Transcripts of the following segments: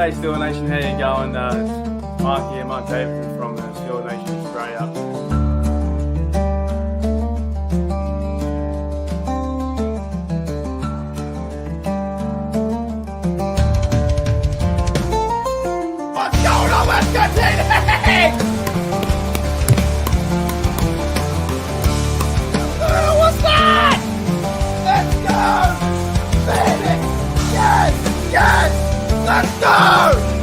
G'day Steel Nation, how you going? It's Mark here, Mark Davidson from Steel Nation Australia. What's going on, West Country? What's that? Let's go! Baby! Yes! Yes! Let's go!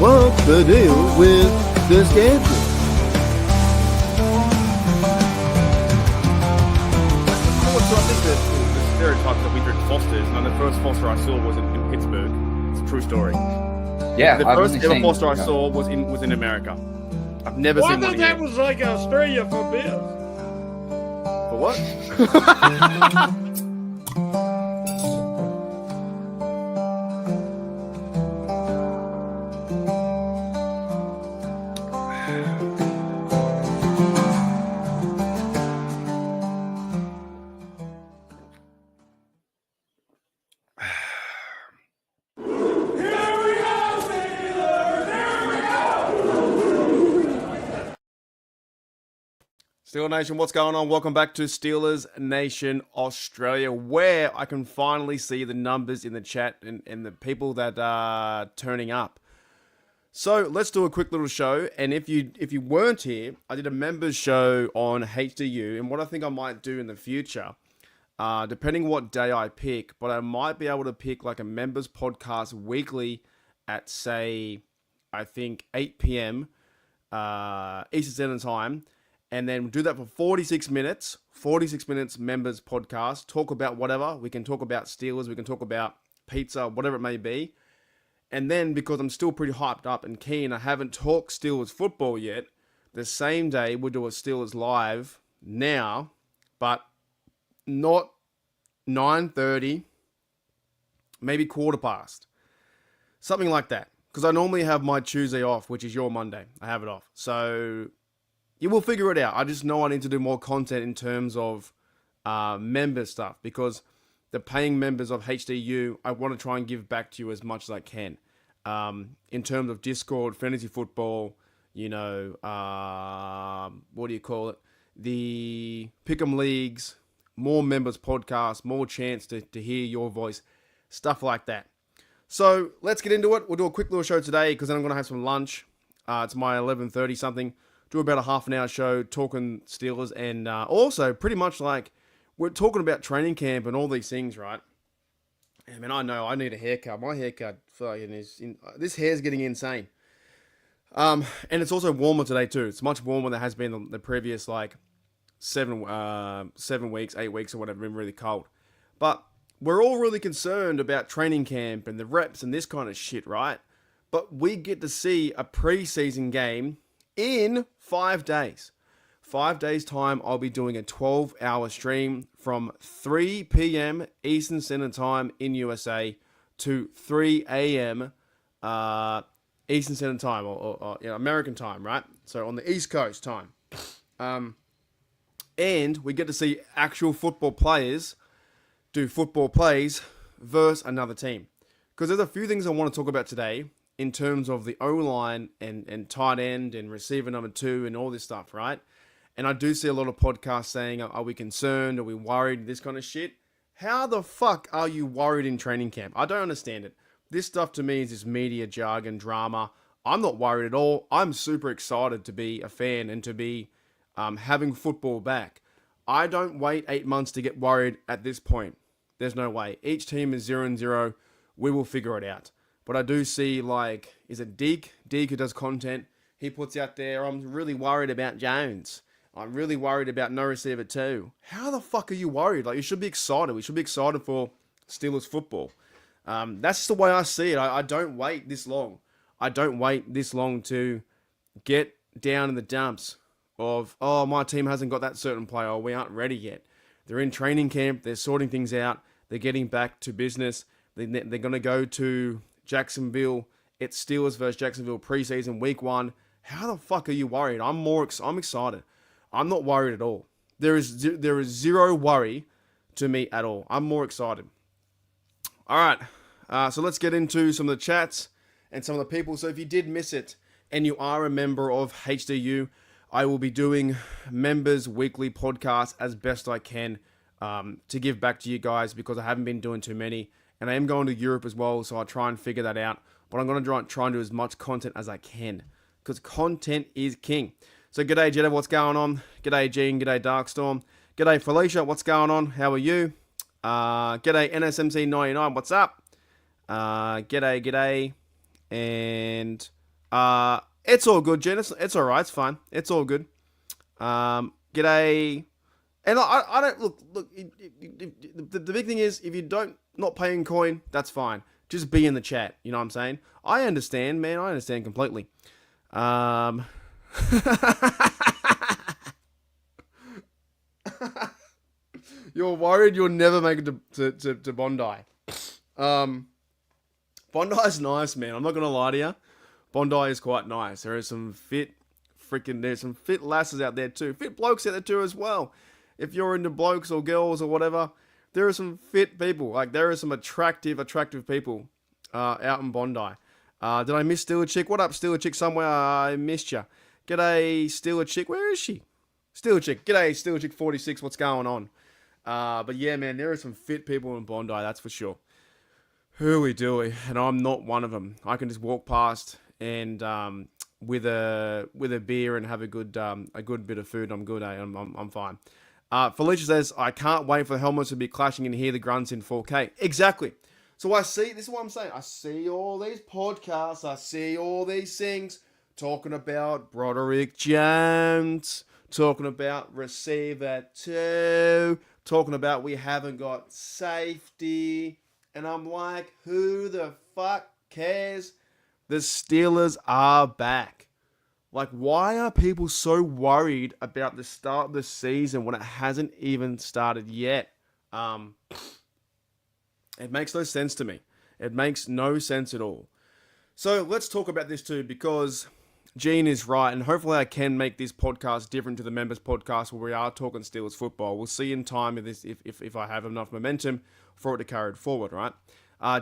What's the deal with the scandal? I think the stereotype that we drink Fosters, and the first Foster I saw was in Pittsburgh. It's a true story. Yeah, The first ever Foster I saw was in America. I've never seen I thought one that here. was like Australia for beers. For what? Steelers Nation, what's going on? Welcome back to Steelers Nation Australia, where I can finally see the numbers in the chat and the people that are turning up. So let's do a quick little show. And if you weren't here, I did a members show on HDU, and what I think I might do in the future, depending what day I pick, but I might be able to pick like a members podcast weekly at, say, I think 8 p.m. Eastern Standard Time. And then do that for 46 minutes. 46 minutes members podcast. Talk about whatever. We can talk about Steelers. We can talk about pizza, whatever it may be. And then, because I'm still pretty hyped up and keen, I haven't talked Steelers football yet. The same day, we'll do a Steelers live now, but not 9:30, maybe quarter past. Something like that. Because I normally have my Tuesday off, which is your Monday. I have it off. So you will figure it out. I just know I need to do more content in terms of member stuff, because the paying members of HDU, I want to try and give back to you as much as I can. In terms of Discord, fantasy football, what do you call it? The Pick'em Leagues, more members podcasts, more chance to hear your voice, stuff like that. So let's get into it. We'll do a quick little show today, because then I'm going to have some lunch. It's my 11:30 something. Do about a half an hour show talking Steelers, and also pretty much like we're talking about training camp and all these things, right? I mean, I know I need a haircut. My haircut fucking this hair's getting insane. And it's also warmer today too. It's much warmer than it has been the previous like 7 weeks, 8 weeks or whatever. Been really cold, but we're all really concerned about training camp and the reps and this kind of shit, right? But we get to see a preseason game in 5 days. 5 days time, I'll be doing a 12-hour stream from 3 p.m. Eastern Standard Time in USA to 3 a.m. Eastern Standard Time, or American time, right? So on the East Coast time. And we get to see actual football players do football plays versus another team. Because there's a few things I want to talk about today in terms of the O-line and tight end and receiver number 2 and all this stuff, right? And I do see a lot of podcasts saying, are we concerned? Are we worried? This kind of shit. How the fuck are you worried in training camp? I don't understand it. This stuff to me is just media jargon, drama. I'm not worried at all. I'm super excited to be a fan and to be having football back. I don't wait 8 months to get worried at this point. There's no way. Each team is 0-0. We will figure it out. But I do see, like, is it Deke? Deke who does content. He puts out there, I'm really worried about Jones. I'm really worried about no receiver 2. How the fuck are you worried? Like, you should be excited. We should be excited for Steelers football. That's just the way I see it. I don't wait this long. I don't wait this long to get down in the dumps of, oh, my team hasn't got that certain player, or we aren't ready yet. They're in training camp. They're sorting things out. They're getting back to business. They're going to go to Jacksonville. It's Steelers versus Jacksonville preseason week 1. How the fuck are you worried? I'm excited. I'm not worried at all. There is zero worry to me at all. I'm more excited. All right. So let's get into some of the chats. and some of the people. So if you did miss it and you are a member of HDU, I will be doing members weekly podcasts as best I can to give back to you guys, because I haven't been doing too many, and I am going to Europe as well, so I'll try and figure that out. But I'm going to try and do as much content as I can, because content is king. So g'day Jetta, what's going on? G'day Gene, g'day Darkstorm, g'day Felicia, what's going on? How are you? G'day NSMC99, what's up? G'day, and it's all good, Jen. It's all right, it's fine. It's all good. G'day. And I don't look. The big thing is, if you not paying coin, that's fine. Just be in the chat. You know what I'm saying? I understand, man. I understand completely. You're worried you'll never make it to Bondi. Bondi's nice, man. I'm not gonna lie to you. Bondi is quite nice. There's some fit lasses out there too. Fit blokes out there too as well. If you're into blokes or girls or whatever, there are some fit people. Like, there are some attractive people out in Bondi. Did I miss Steeler Chick? What up, Steeler Chick? Somewhere I missed you. G'day, Steeler Chick. Where is she? Steeler Chick. G'day, Steeler Chick 46. What's going on? But yeah, man, there are some fit people in Bondi. That's for sure. Hooey dooey, and I'm not one of them. I can just walk past and with a beer and have a good bit of food. I'm good. I'm fine. Felicia says, I can't wait for the helmets to be clashing and hear the grunts in 4K. Exactly. So this is what I'm saying. I see all these podcasts. I see all these things talking about Broderick Jones, talking about receiver 2, talking about we haven't got safety. And I'm like, who the fuck cares? The Steelers are back. Like, why are people so worried about the start of the season when it hasn't even started yet? It makes no sense to me. It makes no sense at all. So let's talk about this too, because Gene is right, and hopefully I can make this podcast different to the members podcast where we are talking Steelers football. We'll see in time if I have enough momentum for it to carry it forward, right?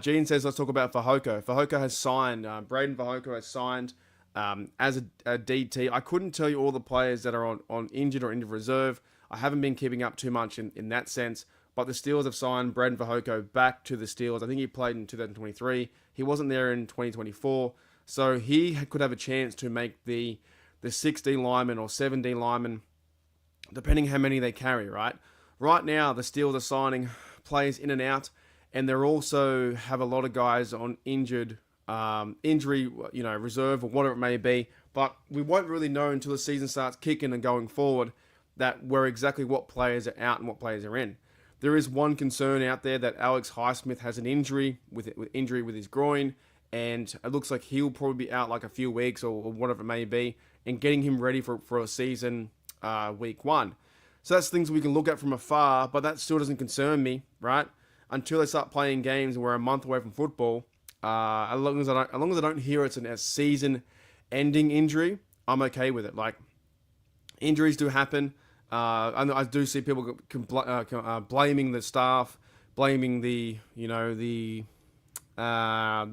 Gene says, let's talk about Fehoko. Fehoko has signed, Braden Fehoko has signed as a DT. I couldn't tell you all the players that are on injured or injured reserve. I haven't been keeping up too much in that sense, but the Steelers have signed Braden Fehoko back to the Steelers. I think he played in 2023. He wasn't there in 2024, so he could have a chance to make the 6D lineman or 7D lineman, depending how many they carry, right? Right now, the Steelers are signing players in and out, and they're also have a lot of guys on injury, reserve or whatever it may be. But we won't really know until the season starts kicking and going forward that where exactly what players are out and what players are in. There is one concern out there that Alex Highsmith has an injury with his groin, and it looks like he'll probably be out like a few weeks or whatever it may be, and getting him ready for a season week 1. So that's things we can look at from afar, but that still doesn't concern me, right? Until they start playing games and we're a month away from football. As long as I don't hear it's a season-ending injury, I'm okay with it. Like, injuries do happen. I do see people blaming the staff, blaming the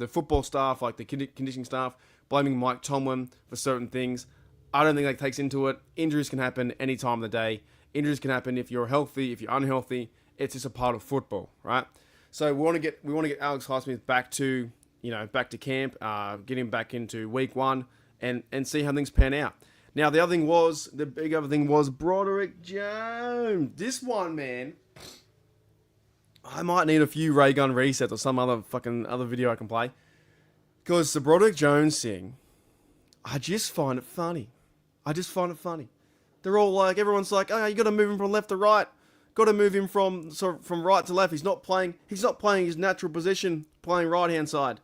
football staff, like the conditioning staff, blaming Mike Tomlin for certain things. I don't think that takes into it. Injuries can happen any time of the day. Injuries can happen if you're healthy, if you're unhealthy. It's just a part of football, right? So we want to get Alex Highsmith back to camp, get him back into week 1, and see how things pan out. Now the big other thing was Broderick Jones. This one, man, I might need a few ray gun resets or some other video I can play, because the Broderick Jones thing, I just find it funny. They're all like, everyone's like, oh, you got to move him from left to right. Got to move him from right to left. He's not playing his natural position, playing right hand side.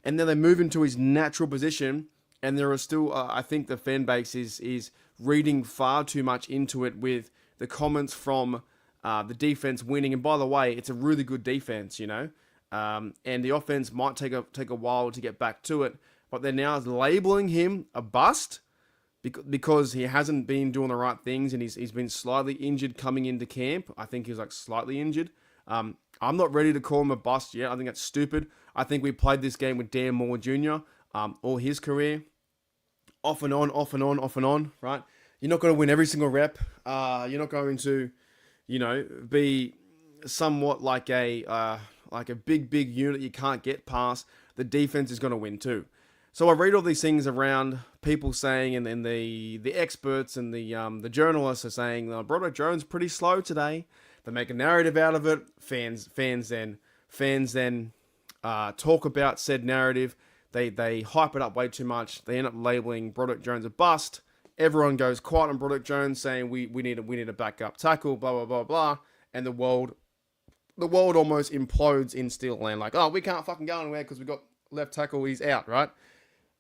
And then they move him to his natural position, and there are still, I think the fan base is reading far too much into it with the comments from the defense winning. And by the way, it's a really good defense, and the offense might take a while to get back to it. But they're now labeling him a bust because he hasn't been doing the right things, and he's been slightly injured coming into camp. I think he was like slightly injured. I'm not ready to call him a bust yet. I think that's stupid. I think we played this game with Dan Moore Jr. all his career. Off and on, off and on, off and on, right? You're not going to win every single rep. You're not going to, be somewhat like a big unit you can't get past. The defense is going to win too. So I read all these things around people saying, and then the experts and the journalists are saying, Broderick Jones pretty slow today. They make a narrative out of it. Fans then talk about said narrative. They hype it up way too much. They end up labeling Broderick Jones a bust. Everyone goes quiet on Broderick Jones, saying we need a backup tackle, blah blah blah blah, and the world almost implodes in Steel Land. Like, we can't fucking go anywhere because we got left tackle. He's out, right?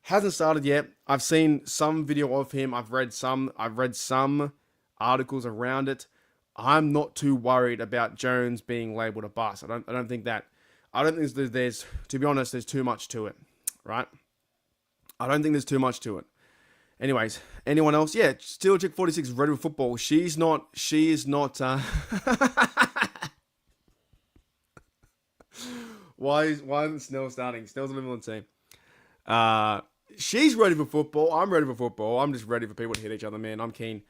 Hasn't started yet. I've seen some video of him. I've read some articles around it. I'm not too worried about Jones being labeled a bust. I don't think there's to be honest, there's too much to it, right? I don't think there's too much to it. Anyways, anyone else? Yeah, Steel Chick 46 ready with football. She is not. Why isn't Snell starting? Snell's not even on the team. She's ready for football. I'm ready for football. I'm just ready for people to hit each other, man. I'm keen.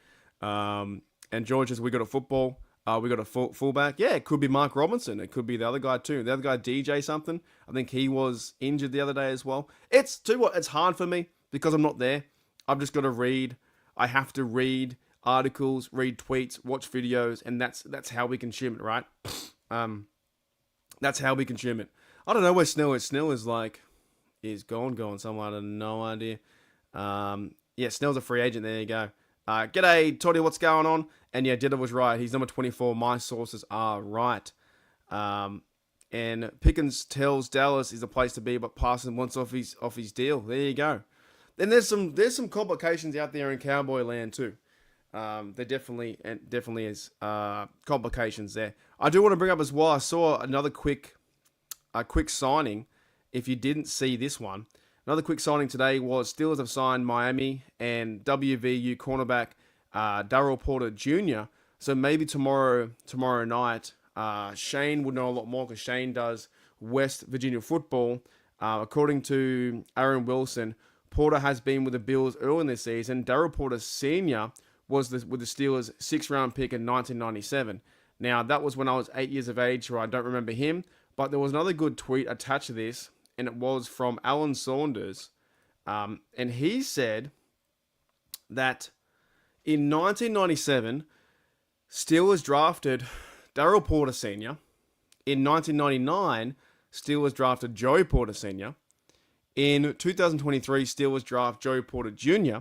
And George says, we got a football. We got a fullback. Yeah, it could be Mark Robinson. It could be the other guy too. The other guy, DJ something. I think he was injured the other day as well. It's hard for me because I'm not there. I've just got to read. I have to read articles, read tweets, watch videos, and that's how we consume it, right? That's how we consume it. I don't know where Snell is. Snell is gone somewhere. I have no idea. Yeah, Snell's a free agent. There you go. G'day, Toddy, what's going on? And yeah, Didda was right. He's number 24. My sources are right. And Pickens tells Dallas is the place to be, but Parsons wants off his deal. There you go. Then there's some complications out there in Cowboy land too. There definitely is complications there. I do want to bring up as well. I saw another quick signing. If you didn't see this one, another quick signing today was Steelers have signed Miami and WVU cornerback Darryl Porter Jr. So maybe tomorrow night, Shane would know a lot more because Shane does West Virginia football. According to Aaron Wilson, Porter has been with the Bills early in the season. Darryl Porter Sr. was with the Steelers' 6th-round pick in 1997. Now, that was when I was 8 years of age, so I don't remember him. But there was another good tweet attached to this, and it was from Alan Saunders. And he said that in 1997, Steelers drafted Darryl Porter Sr. In 1999, Steelers drafted Joey Porter Sr. In 2023, Steelers draft Joey Porter Jr.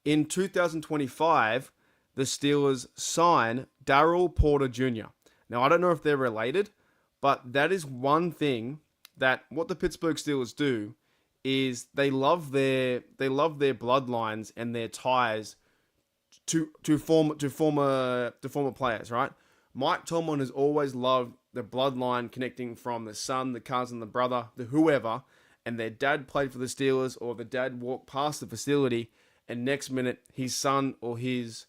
In 2025, the Steelers sign Darryl Porter Jr. Now, I don't know if they're related, but that is one thing that what the Pittsburgh Steelers do is they love their bloodlines and their ties to former players, right? Mike Tomlin has always loved the bloodline connecting from the son, the cousin, the brother, the whoever, and their dad played for the Steelers, or the dad walked past the facility, and next minute his son or his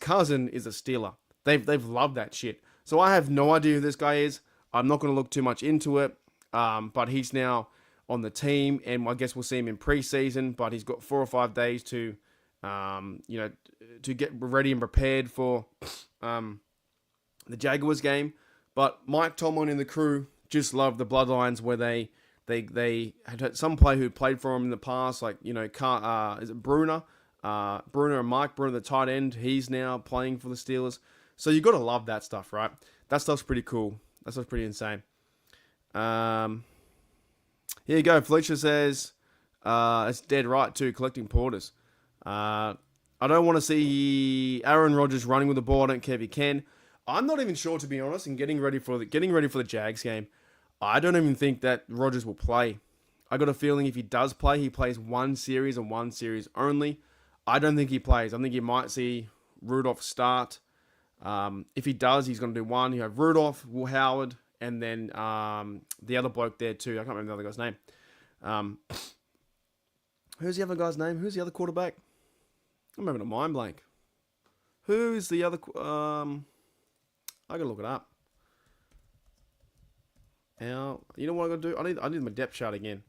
cousin is a Steeler. They've loved that shit. So I have no idea who this guy is. I'm not going to look too much into it, but he's now on the team, and I guess we'll see him in preseason. But he's got 4 or 5 days to get ready and prepared for the Jaguars game. But Mike Tomlin and the crew just love the bloodlines where they had some player who played for him in the past, like is it Bruner? Bruner and Mike Bruner, the tight end. He's now playing for the Steelers. So you got to love that stuff, right? That stuff's pretty cool. That stuff's pretty insane. Here you go. Felicia says it's dead right too. Collecting porters. I don't want to see Aaron Rodgers running with the ball. I don't care if he can. I'm not even sure, to be honest. And getting ready for the Jags game, I don't even think that Rodgers will play. I got a feeling if he does play, he plays one series and one series only. I don't think he plays. I think you might see Rudolph start. If he does, he's going to do one. You have Rudolph, Will Howard, and then the other bloke there too. I can't remember the other guy's name. Who's the other guy's name? Who's the other quarterback? I'm having a mind blank. Who's the other... I gotta look it up. Now, you know what I'm gonna do? I need my depth chart again.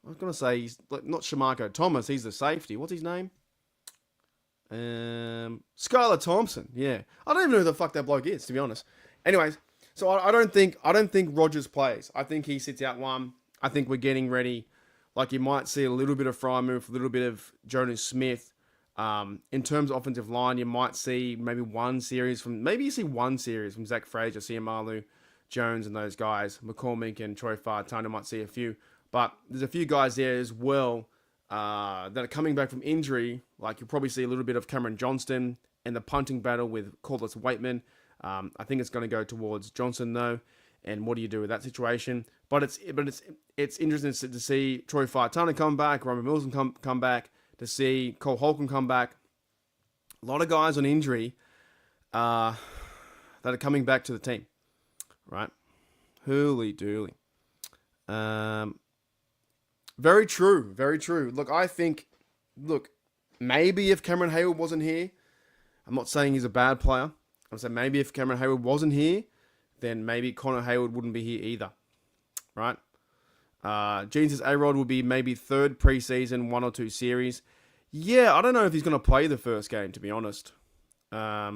I was gonna say he's like not Shamarko Thomas. He's the safety. What's his name? Skylar Thompson. Yeah, I don't even know who the fuck that bloke is, to be honest. Anyways, so I don't think Rogers plays. I think he sits out one. I think we're getting ready. Like you might see a little bit of Frymouth, a little bit of Jonas Smith. In terms of offensive line, you might see maybe one series from Zach Frazier, Siamalu, Jones, and those guys. McCormick and Troy Fautanu might see a few, but there's a few guys there as well that are coming back from injury. Like you'll probably see a little bit of Cameron Johnston and the punting battle with Corliss Waitman. I think it's going to go towards Johnson though. And what do you do with that situation? But it's interesting to see Troy Fautanu come back, Roman Mills come back, to see Cole Holcomb come back. A lot of guys on injury that are coming back to the team, right? Holy dooly. Very true, very true. Look, maybe if Cameron Hayward wasn't here, I'm not saying he's a bad player. I'm saying maybe if Cameron Hayward wasn't here, then maybe Connor Hayward wouldn't be here either, right? Gene says A-Rod will be maybe third preseason, 1 or 2 series. Yeah, I don't know if he's going to play the first game, to be honest. I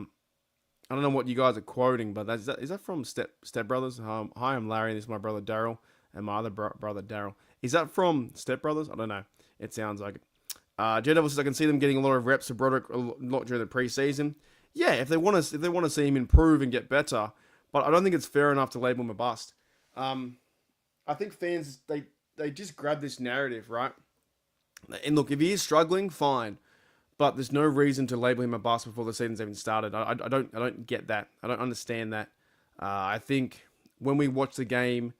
don't know what you guys are quoting, but is that from Step Brothers? Hi, I'm Larry. This is my brother Daryl, and my other brother Daryl. Is that from Step Brothers? I don't know. It sounds like it. J-Devil says I can see them getting a lot of reps to Broderick a lot during the preseason. Yeah, if they want to see him improve and get better, but I don't think it's fair enough to label him a bust. I think fans they just grab this narrative, right? And look, if he is struggling, fine, but there's no reason to label him a bust before the season's even started. I don't get that. I don't understand that. I think when we watch the game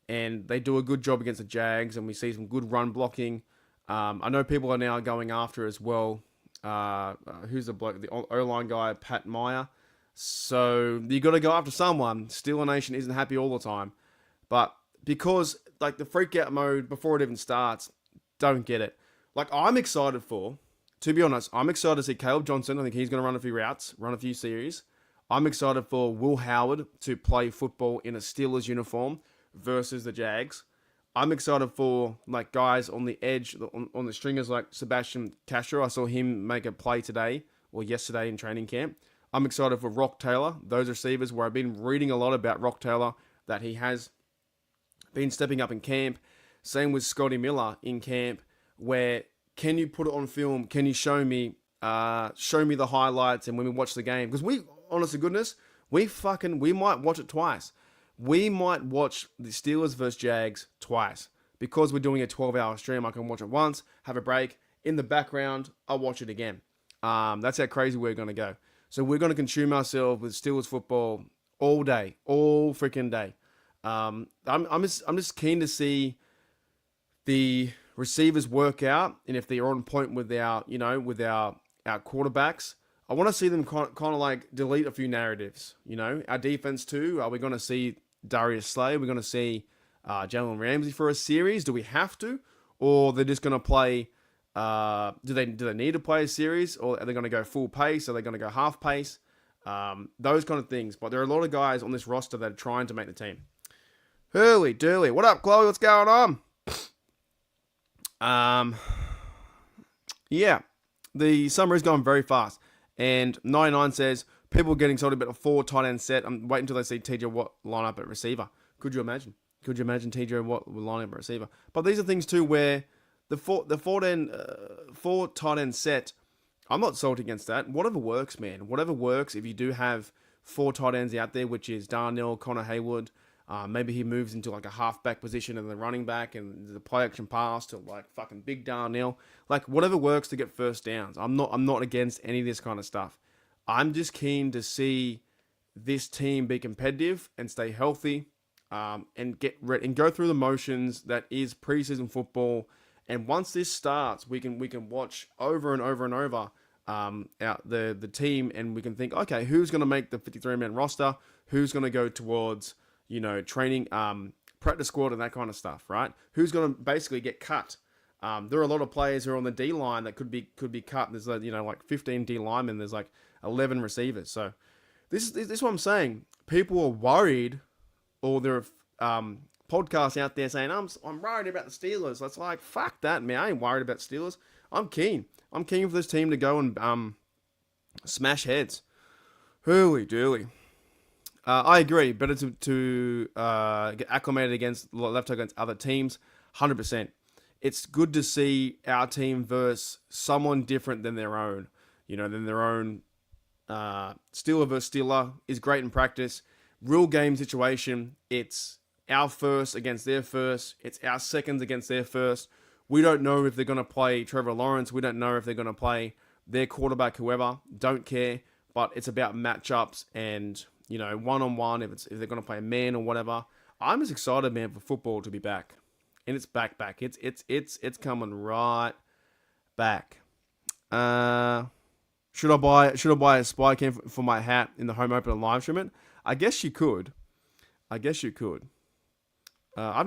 and they do a good job against the Jags and we see some good run blocking, I know people are now going after as well. Who's the bloke? The O-line guy, Pat Meyer. So you got to go after someone. Steeler Nation isn't happy all the time, but because like the freak out mode before it even starts, don't get it. Like I'm excited for, to be honest, I'm excited to see Caleb Johnson. I think he's going to run a few routes, run a few series. I'm excited for Will Howard to play football in a Steelers uniform versus the Jags. I'm excited for like guys on the edge, on the stringers like Sebastian Castro. I saw him make a play today or yesterday in training camp. I'm excited for Rock Taylor, those receivers where I've been reading a lot about Rock Taylor, that he has been stepping up in camp. Same with Scotty Miller in camp, where can you put it on film? Can you show me the highlights and when we watch the game? Because we, honest to goodness, we might watch it twice. We might watch the Steelers versus Jags twice. Because we're doing a 12-hour stream, I can watch it once, have a break. In the background, I'll watch it again. That's how crazy we're going to go. So we're going to consume ourselves with Steelers football all day, all freaking day. I'm just keen to see the receivers work out, and if they're on point with our quarterbacks, I want to see them kind of like delete a few narratives. Our defense too. Are we going to see Darius Slay? Are we going to see Jalen Ramsey for a series? Do we have to, or they're just going to play? Do they need to play a series, or are they going to go full pace? Are they going to go half pace? Those kind of things. But there are a lot of guys on this roster that are trying to make the team. Hurley Durley, what up, Chloe? What's going on? Yeah, the summer is going very fast. And 99 says people are getting sold about a 4 tight end set. I'm waiting until they see TJ Watt line up at receiver. Could you imagine? Could you imagine TJ Watt will line up at receiver? But these are things too where the 4 tight end set, I'm not sold against that. Whatever works, man. Whatever works. If you do have 4 tight ends out there, which is Darnell, Connor Hayward, maybe he moves into like a halfback position and the running back and the play action pass to like fucking big Darnell. Like whatever works to get first downs. I'm not against any of this kind of stuff. I'm just keen to see this team be competitive and stay healthy, and get ready and go through the motions that is preseason football. And once this starts, we can watch over and over and over out the team, and we can think, okay, who's going to make the 53-man roster? Who's going to go towards training, practice squad and that kind of stuff, right? Who's going to basically get cut? There are a lot of players who are on the D line that could be cut. There's like 15 D linemen. There's like 11 receivers. So this is what I'm saying. People are worried, or they're podcasts out there saying, I'm worried about the Steelers. It's like, fuck that, man. I ain't worried about Steelers. I'm keen. I'm keen for this team to go and smash heads. Hooly dooly. I agree. Better to get acclimated left against other teams. 100%. It's good to see our team versus someone different than their own. Than their own. Steeler versus Steeler is great in practice. Real game situation. It's our first against their first. It's our seconds against their first. We don't know if they're going to play Trevor Lawrence. We don't know if they're going to play their quarterback, whoever. Don't care. But it's about matchups and, one-on-one, if they're going to play a man or whatever. I'm just excited, man, for football to be back. And it's back. It's coming right back. Should I buy a spy cam for my hat in the home open and live stream it? I guess you could. I've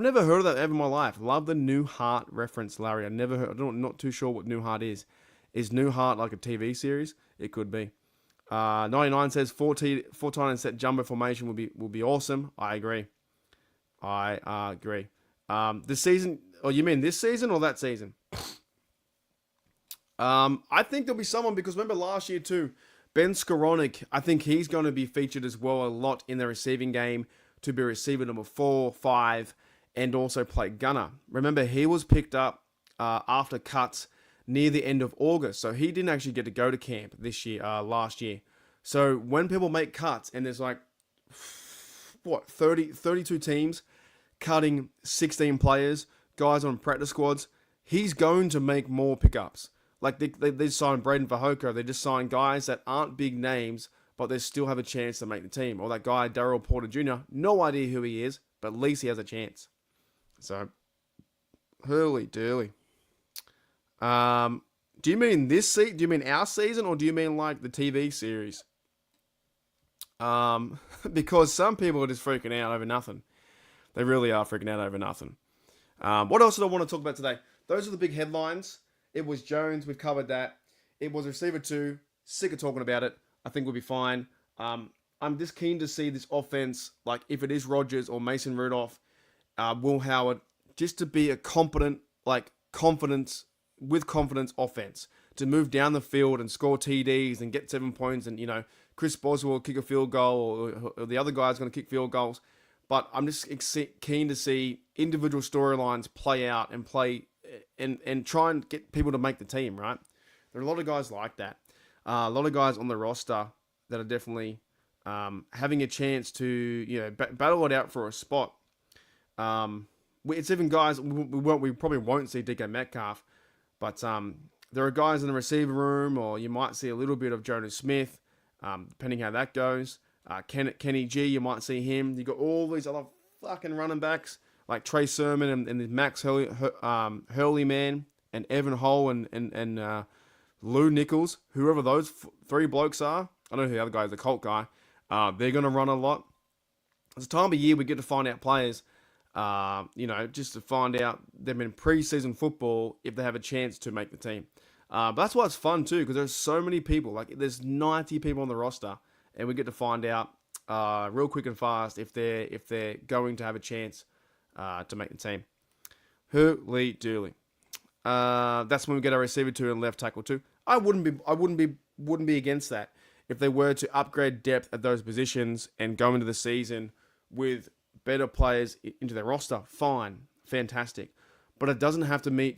never heard of that ever in my life. Love the New Heart reference, Larry. I'm not too sure what New Heart is. Is New Heart like a TV series? It could be. 99 says 4 tight end set jumbo formation will be awesome. I agree. This season, or you mean this season or that season? I think there'll be someone, because remember last year too, Ben Skoranek, I think he's going to be featured as well a lot in the receiving game to be receiver number 4, 5, and also play gunner. Remember, he was picked up after cuts near the end of August, so he didn't actually get to go to camp last year. So when people make cuts and there's 32 teams cutting 16 players, guys on practice squads, he's going to make more pickups. Like they signed Braden Vahoko. They just signed guys that aren't big names, but they still have a chance to make the team. Or that guy, Darryl Porter Jr., no idea who he is, but at least he has a chance. So, hurly durly. Do you mean this season? Do you mean our season, or do you mean like the TV series? Because some people are just freaking out over nothing. They really are freaking out over nothing. What else did I want to talk about today? Those are the big headlines. It was Jones. We've covered that. It was receiver 2. Sick of talking about it. I think we'll be fine. I'm just keen to see this offense, like if it is Rodgers or Mason Rudolph, Will Howard, just to be a competent, confidence offense. To move down the field and score TDs and get 7 points, and, Chris Boswell will kick a field goal, or the other guy's going to kick field goals. But I'm just keen to see individual storylines play out and and try and get people to make the team, right? There are a lot of guys like that. A lot of guys on the roster that are definitely having a chance to, battle it out for a spot. It's even guys, we probably won't see DK Metcalf, but there are guys in the receiver room, or you might see a little bit of Jonas Smith, depending how that goes. Kenny G, you might see him. You got all these other fucking running backs like Trey Sermon and Max Hurley, man, and Evan Hull and Lou Nichols, whoever those 3 blokes are. I don't know who the other guy is, the Colt guy. They're going to run a lot. It's a time of year we get to find out players, just to find out them in preseason football if they have a chance to make the team. But that's why it's fun too, because there's so many people. Like there's 90 people on the roster, and we get to find out real quick and fast if they're going to have a chance to make the team. Hurly dooly. That's when we get our receiver 2 and left tackle 2. I wouldn't be against that if they were to upgrade depth at those positions and go into the season with better players into their roster. Fine, fantastic, but it doesn't have to be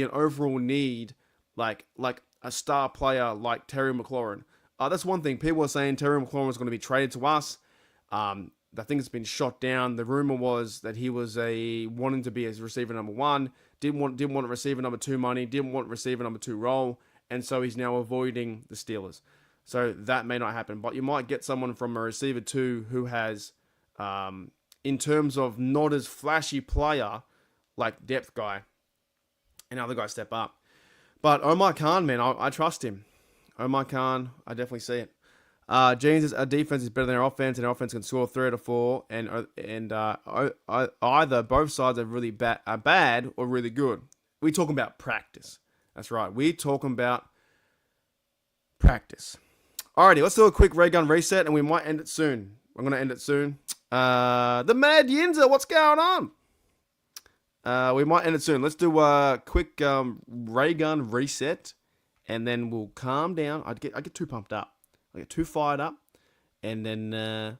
an overall need like a star player like Terry McLaurin. That's one thing. People are saying Terry McLaurin was going to be traded to us. I think it's been shot down. The rumor was that he was wanting to be as receiver number 1, didn't want receiver number 2 money, didn't want receiver number 2 role, and so he's now avoiding the Steelers. So that may not happen, but you might get someone from a receiver 2 who has, in terms of not as flashy player, like depth guy, and other guys step up. But Omar Khan, man, I trust him. Omar Khan, I definitely see it. James says our defense is better than our offense, and our offense can score 3 out of 4, and either both sides are really bad or really good. We're talking about practice. That's right. We're talking about practice. Alrighty, let's do a quick ray gun reset, and we might end it soon. I'm going to end it soon. The Mad Yinzer, what's going on? We might end it soon. Let's do a quick ray gun reset, and then we'll calm down. I get too pumped up. I get too fired up, and then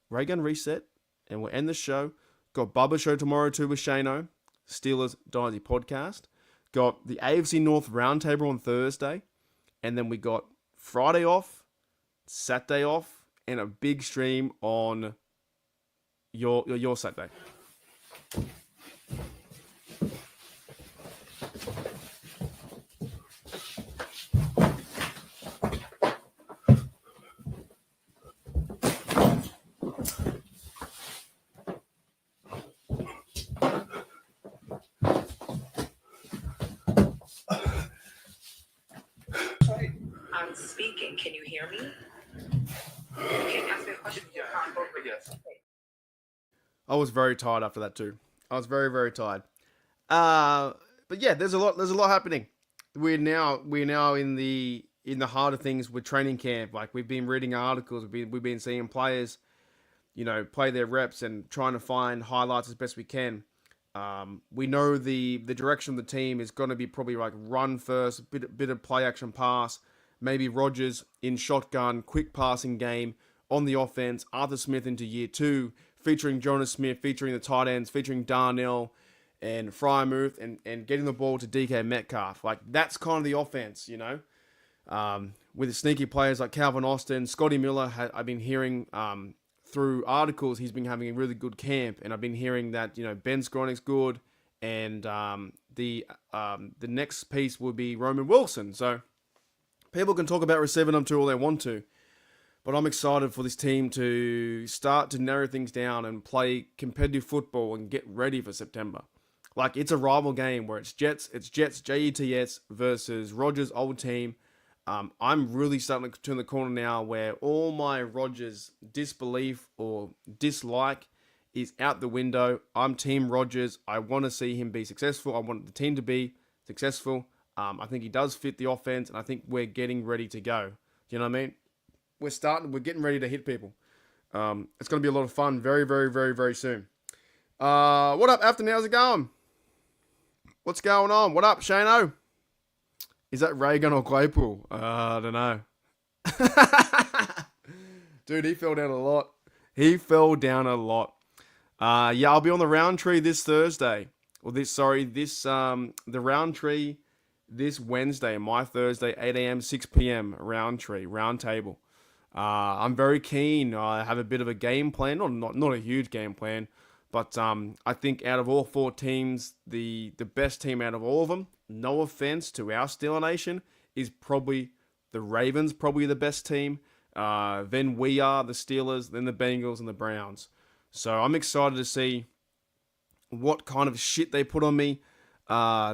ray gun reset, and we'll end the show. Got Bubba show tomorrow too with Shano. Steelers Dynasty podcast. Got the AFC North roundtable on Thursday, and then we got Friday off, Saturday off, and a big stream on your Saturday. I'm speaking. Can you hear me? Can you ask me a question? Yes. I was very tired after that too. I was very, very tired. But yeah, there's a lot happening. We're now in the heart of things with training camp. Like, we've been reading articles, we've been seeing players, play their reps and trying to find highlights as best we can. We know the direction of the team is going to be probably like run first, bit of play action pass, maybe Rodgers in shotgun, quick passing game on the offense, Arthur Smith into year 2, featuring Jonas Smith, featuring the tight ends, featuring Darnell and Fryermuth, and getting the ball to DK Metcalf. Like, that's kind of the offense, with the sneaky players like Calvin Austin, Scotty Miller. I've been hearing through articles he's been having a really good camp, and I've been hearing that Ben Skronik's good, and the next piece will be Roman Wilson. So people can talk about receiving them to all they want to, but I'm excited for this team to start to narrow things down and play competitive football and get ready for September. Like, it's a rival game where it's Jets, Jets versus Rodgers' old team. I'm really starting to turn the corner now where all my Rodgers disbelief or dislike is out the window. I'm Team Rodgers. I want to see him be successful. I want the team to be successful. I think he does fit the offense, and I think we're getting ready to go. You know what I mean? We're getting ready to hit people. It's going to be a lot of fun very, very, very, very soon. What up, Afton? How's it going? What's going on? What up, Shano? Is that Reagan or Claypool? I don't know. Dude, he fell down a lot. Yeah, I'll be on the Roundtree this Thursday. The Roundtree this Wednesday, my Thursday, 8 a.m., 6 p.m., Roundtable. I'm very keen. I have a bit of a game plan, not a huge game plan, but I think out of all 4 teams, the best team out of all of them, no offense to our Steeler Nation, is probably the Ravens, probably the best team. Then we are the Steelers, then the Bengals and the Browns. So I'm excited to see what kind of shit they put on me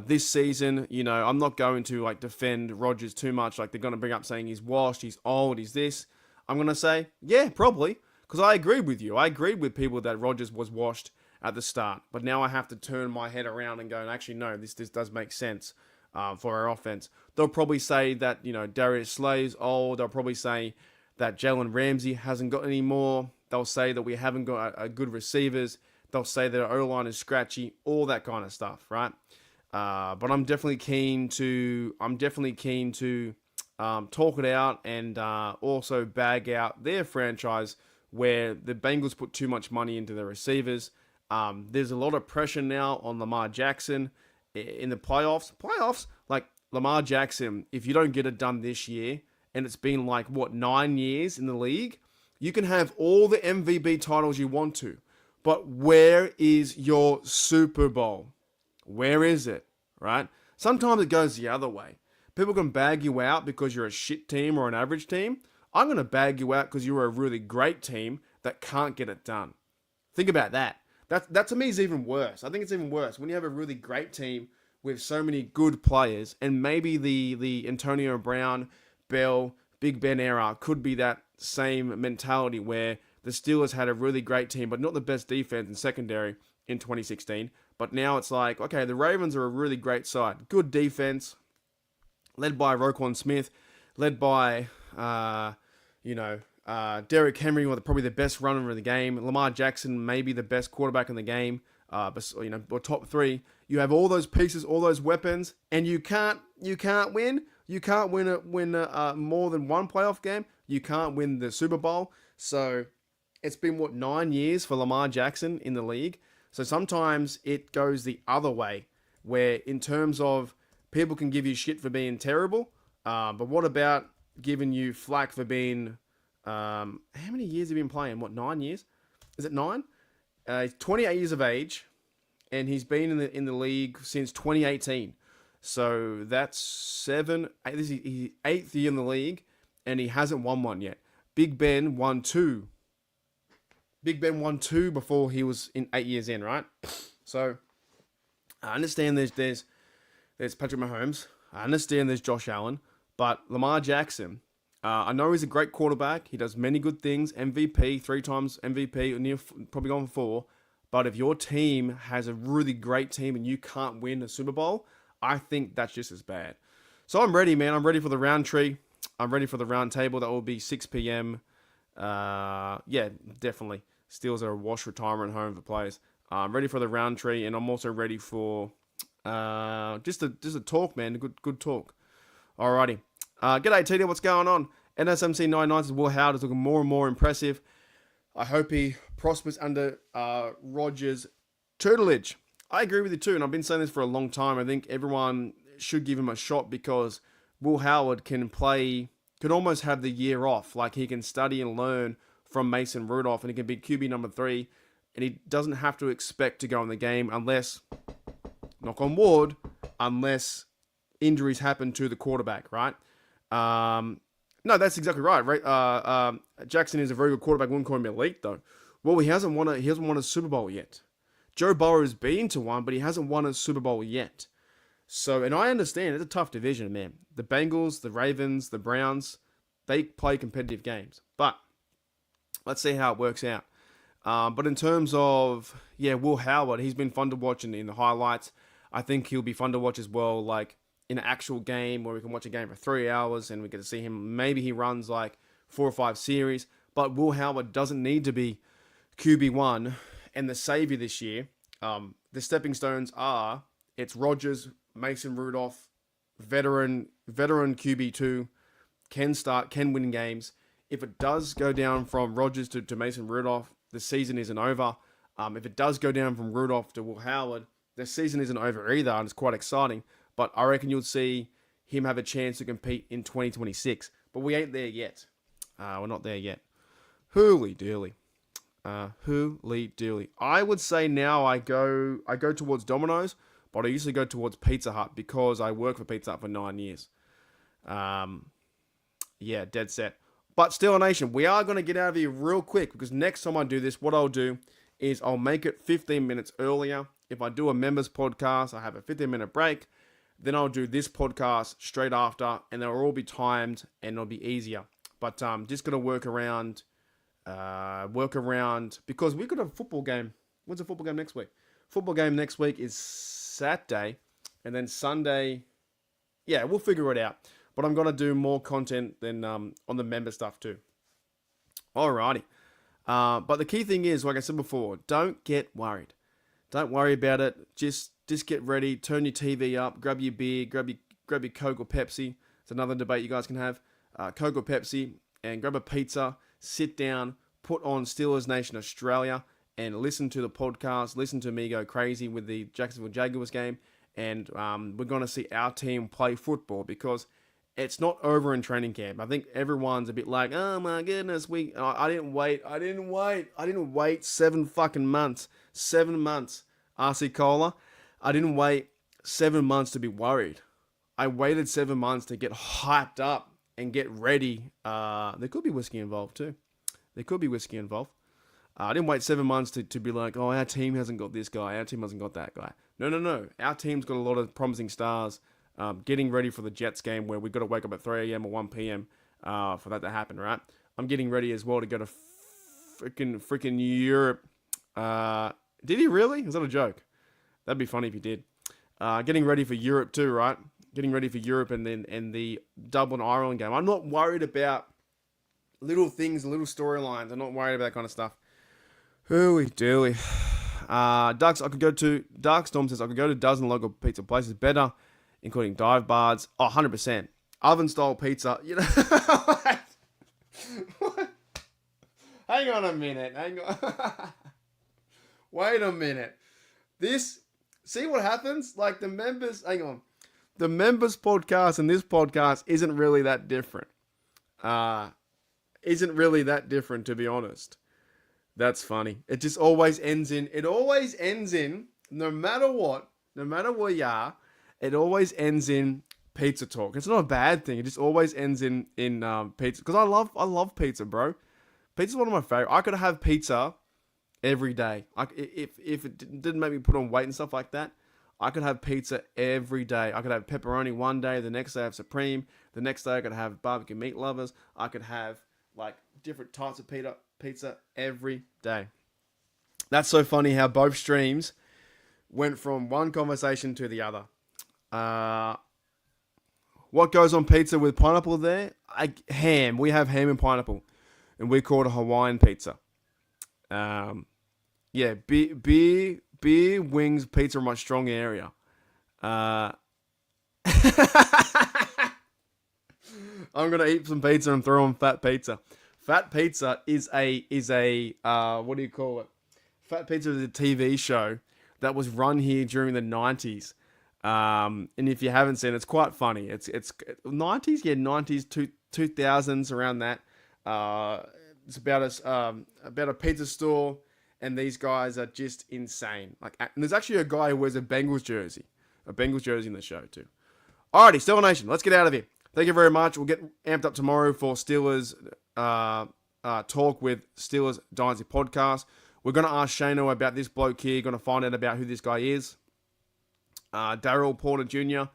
this season. I'm not going to defend Rodgers too much. Like, they're going to bring up saying he's washed, he's old, he's this. I'm going to say, yeah, probably. Because I agree with you. I agreed with people that Rodgers was washed at the start. But now I have to turn my head around and go, actually, no, this does make sense for our offense. They'll probably say that, Darius Slay's old. They'll probably say that Jalen Ramsey hasn't got any more. They'll say that we haven't got good receivers. They'll say that our O-line is scratchy. All that kind of stuff, right? But I'm definitely keen to talk it out and also bag out their franchise where the Bengals put too much money into their receivers. There's a lot of pressure now on Lamar Jackson in the playoffs. Like, Lamar Jackson, if you don't get it done this year, and it's been 9 years in the league, you can have all the MVP titles you want to, but where is your Super Bowl? Where is it, right? Sometimes it goes the other way. People can bag you out because you're a shit team or an average team. I'm going to bag you out because you're a really great team that can't get it done. Think about that. That to me is even worse. I think it's even worse when you have a really great team with so many good players, and maybe the Antonio Brown, Bell, Big Ben era could be that same mentality where the Steelers had a really great team, but not the best defense and secondary in 2016. But now it's like, okay, the Ravens are a really great side. Good defense, led by Roquan Smith, led by, Derrick Henry, probably the best runner in the game. Lamar Jackson, maybe the best quarterback in the game. Or top three. You have all those pieces, all those weapons, and you can't win. You can't win more than one playoff game. You can't win the Super Bowl. So it's been 9 years for Lamar Jackson in the league. So sometimes it goes the other way, where in terms of people can give you shit for being terrible, but what about giving you flack for being how many years have you been playing? 9 years? Is it 9? He's 28 years of age, and he's been in the league since 2018. So that's 7. This is his 8th year in the league, and he hasn't won one yet. Big Ben won 2. Big Ben won 2 before he was in 8 years in, right? So I understand there's Patrick Mahomes. I understand there's Josh Allen, but Lamar Jackson. I know he's a great quarterback. He does many good things. MVP, 3 times MVP, probably gone 4. But if your team has a really great team and you can't win a Super Bowl, I think that's just as bad. So I'm ready, man. I'm ready for the round tree. I'm ready for the round table. That will be 6 p.m. Yeah, definitely. Steelers are a wash retirement home for players. I'm ready for the round tree, and I'm also ready for just a talk, man. Good talk. Alrighty. G'day, TD. What's going on? NSMC 99's Will Howard is looking more and more impressive. I hope he prospers under Rodgers' tutelage. I agree with you too, and I've been saying this for a long time. I think everyone should give him a shot because Will Howard can almost have the year off. Like, he can study and learn from Mason Rudolph, and he can be QB number 3, and he doesn't have to expect to go in the game unless, knock on wood, unless injuries happen to the quarterback, right? No, that's exactly right. Jackson is a very good quarterback. Wouldn't call him elite though. Well, he hasn't won a Super Bowl yet. Joe Burrow has been to one, but he hasn't won a Super Bowl yet. So, and I understand it's a tough division, man. The Bengals, the Ravens, the Browns, they play competitive games. But let's see how it works out. But in terms of, Will Howard, he's been fun to watch in the highlights. I think he'll be fun to watch as well, like in an actual game where we can watch a game for 3 hours and we get to see him. Maybe he runs like 4 or 5 series. But Will Howard doesn't need to be QB1 and the savior this year. The stepping stones are, it's Rodgers, Mason Rudolph, veteran QB2, can win games. If it does go down from Rodgers to Mason Rudolph, the season isn't over. If it does go down from Rudolph to Will Howard, the season isn't over either, and it's quite exciting. But I reckon you'll see him have a chance to compete in 2026. But we ain't there yet. We're not there yet. Hooly dooly. I would say now I go towards Domino's, but I usually go towards Pizza Hut because I worked for Pizza Hut for 9 years. Dead set. But still, Nation, we are going to get out of here real quick because next time I do this, what I'll do is I'll make it 15 minutes earlier. If I do a members podcast, I have a 15-minute break. Then I'll do this podcast straight after, and they'll all be timed, and it'll be easier. But just going to work around because we've got a football game. When's the football game next week? Football game next week is Saturday, and then Sunday. Yeah, we'll figure it out. But I'm going to do more content than on the member stuff too. Alrighty. But the key thing is, like I said before, don't get worried. Don't worry about it. Just get ready. Turn your TV up. Grab your beer. Grab your Coke or Pepsi. It's another debate you guys can have. Coke or Pepsi, and grab a pizza. Sit down. Put on Steelers Nation Australia and listen to the podcast. Listen to me go crazy with the Jacksonville Jaguars game. And we're going to see our team play football because it's not over in training camp. I think everyone's a bit like, oh my goodness, I didn't wait 7 fucking months. 7 months, RC Cola. I didn't wait 7 months to be worried. I waited 7 months to get hyped up and get ready. There could be whiskey involved too. I didn't wait 7 months to be like, oh, our team hasn't got this guy. Our team hasn't got that guy. No. Our team's got a lot of promising stars. Getting ready for the Jets game where we've got to wake up at 3 a.m. or 1 p.m. For that to happen, right? I'm getting ready as well to go to freaking Europe. Did he really? Is that a joke? That'd be funny if he did. Getting ready for Europe too, right? Getting ready for Europe and the Dublin Ireland game. I'm not worried about little things, little storylines. I'm not worried about that kind of stuff. Hooey dooey. Dark Storm says I could go to a dozen local pizza places better, including dive bars. Oh, 100%. Oven style pizza. You know. What? Hang on a minute. Hang on. Wait a minute. See what happens? Like the members, hang on. The members podcast and this podcast isn't really that different. Isn't really that different, to be honest. That's funny. It just always ends in, no matter where you are, it always ends in pizza talk. It's not a bad thing. It just always ends in pizza. Because I love pizza, bro. Pizza's one of my favorite. I could have pizza every day. If it didn't make me put on weight and stuff like that, I could have pizza every day. I could have pepperoni one day, the next day I have supreme, the next day I could have barbecue meat lovers. I could have like different types of pizza every day. That's so funny how both streams went from one conversation to the other. What goes on pizza with pineapple there? Ham. We have ham and pineapple, and we call it a Hawaiian pizza. Yeah, beer, wings, pizza are my strong area. I'm gonna eat some pizza and throw on fat pizza. Fat Pizza is a what do you call it? Fat Pizza is a TV show that was run here during the 90s. And if you haven't seen it, it's quite funny. It's 90s, yeah, 90s, 2000s, around that. It's about a pizza store, and these guys are just insane. Like, and there's actually a guy who wears a Bengals jersey in the show too. Alrighty, Steeler Nation, let's get out of here. Thank you very much. We'll get amped up tomorrow for Steelers talk with Steelers Dynasty podcast. We're going to ask Shano about this bloke here. Going to find out about who this guy is. Daryl Porter Jr.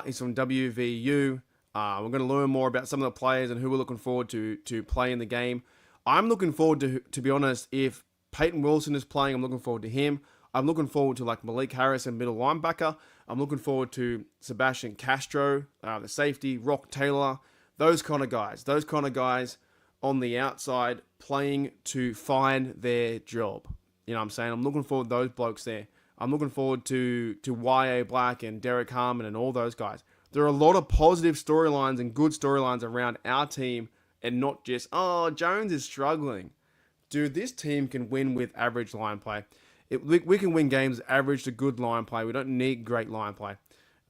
He's from WVU. We're going to learn more about some of the players and who we're looking forward to play in the game. I'm looking forward to be honest, if Peyton Wilson is playing, I'm looking forward to him. I'm looking forward to like Malik Harrison, middle linebacker. I'm looking forward to Sebastian Castro, the safety, Rock Taylor, those kind of guys. Those kind of guys on the outside playing to find their job. You know what I'm saying? I'm looking forward to those blokes there. I'm looking forward to Y.A. Black and Derek Harmon and all those guys. There are a lot of positive storylines and good storylines around our team, and not just, oh, Jones is struggling. Dude, this team can win with average line play. We can win games average to good line play. We don't need great line play.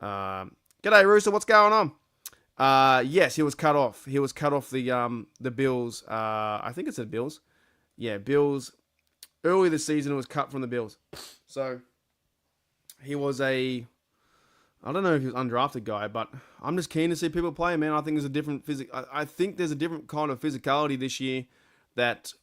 G'day, Rooster. What's going on? Yes, he was cut off. He was cut off the Bills. I think it's the Bills. Yeah, Bills. Early this season, it was cut from the Bills. So, he was I don't know if he was an undrafted guy, but I'm just keen to see people play, man. I think there's a different I think there's a different kind of physicality this year that...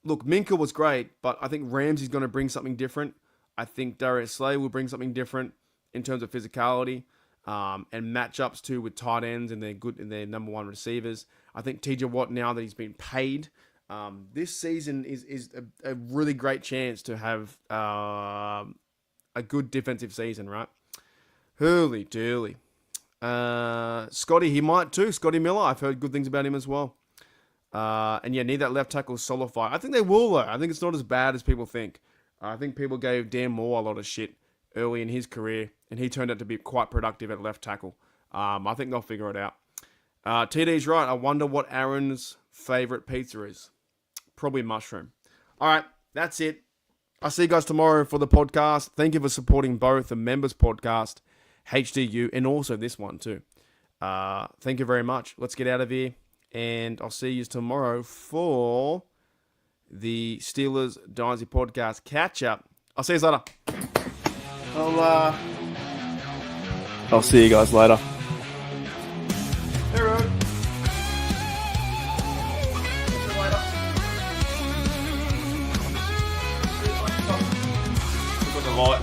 Look, Minka was great, but I think Ramsey's going to bring something different. I think Darius Slay will bring something different in terms of physicality and matchups too with tight ends and their number one receivers. I think TJ Watt, now that he's been paid, this season is a really great chance to have a good defensive season, right? Hurley Durley. Scotty, he might too. Scotty Miller, I've heard good things about him as well. And yeah, need that left tackle solidify. I think they will, though. I think it's not as bad as people think. I think people gave Dan Moore a lot of shit early in his career, and he turned out to be quite productive at left tackle. I think they'll figure it out. TD's right. I wonder what Aaron's favorite pizza is. Probably mushroom. All right, that's it. I'll see you guys tomorrow for the podcast. Thank you for supporting both the members podcast, HDU, and also this one too. Thank you very much. Let's get out of here. And I'll see you tomorrow for the Steelers Dynasty podcast catch up. I'll see you later. I'll see you guys later. Hey, Road. See you later. Got the light.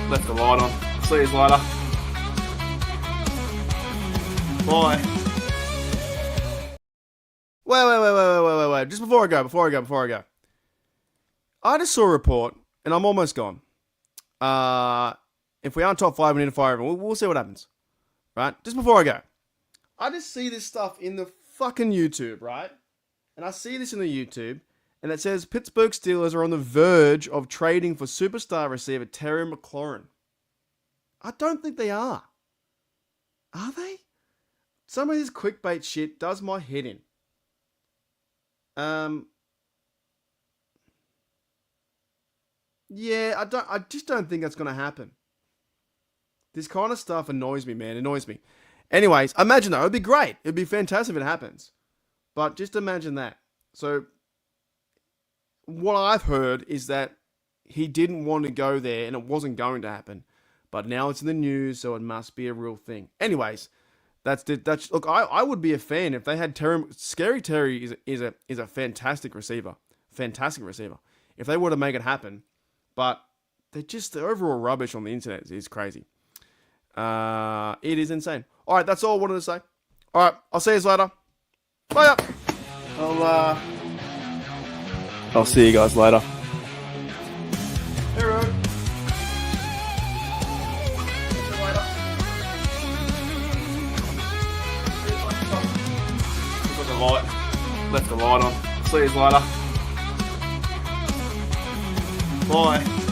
Left the light on. See you later. Bye. Wait. Just before I go. I just saw a report, and I'm almost gone. If we aren't top 5, we need to fire everyone. We'll see what happens. Right? Just before I go. I just see this stuff in the fucking YouTube, right? and I see this in the YouTube, and it says Pittsburgh Steelers are on the verge of trading for superstar receiver Terry McLaurin. I don't think they are. Are they? Some of this clickbait shit does my head in. Yeah, I just don't think that's going to happen. This kind of stuff annoys me, man. It annoys me. Anyways, imagine that. It would be great. It would be fantastic if it happens. But just imagine that. So, what I've heard is that he didn't want to go there and it wasn't going to happen. But now it's in the news, so it must be a real thing. Anyways, look, I would be a fan if they had Terry. Scary Terry is a fantastic receiver. Fantastic receiver. If they were to make it happen. But the overall rubbish on the internet is crazy. It is insane. All right, that's all I wanted to say. All right, I'll see you later. Bye up. I'll see you guys later. Hey, Road. See you later. Put the light. Left the light on. See you later. Bye.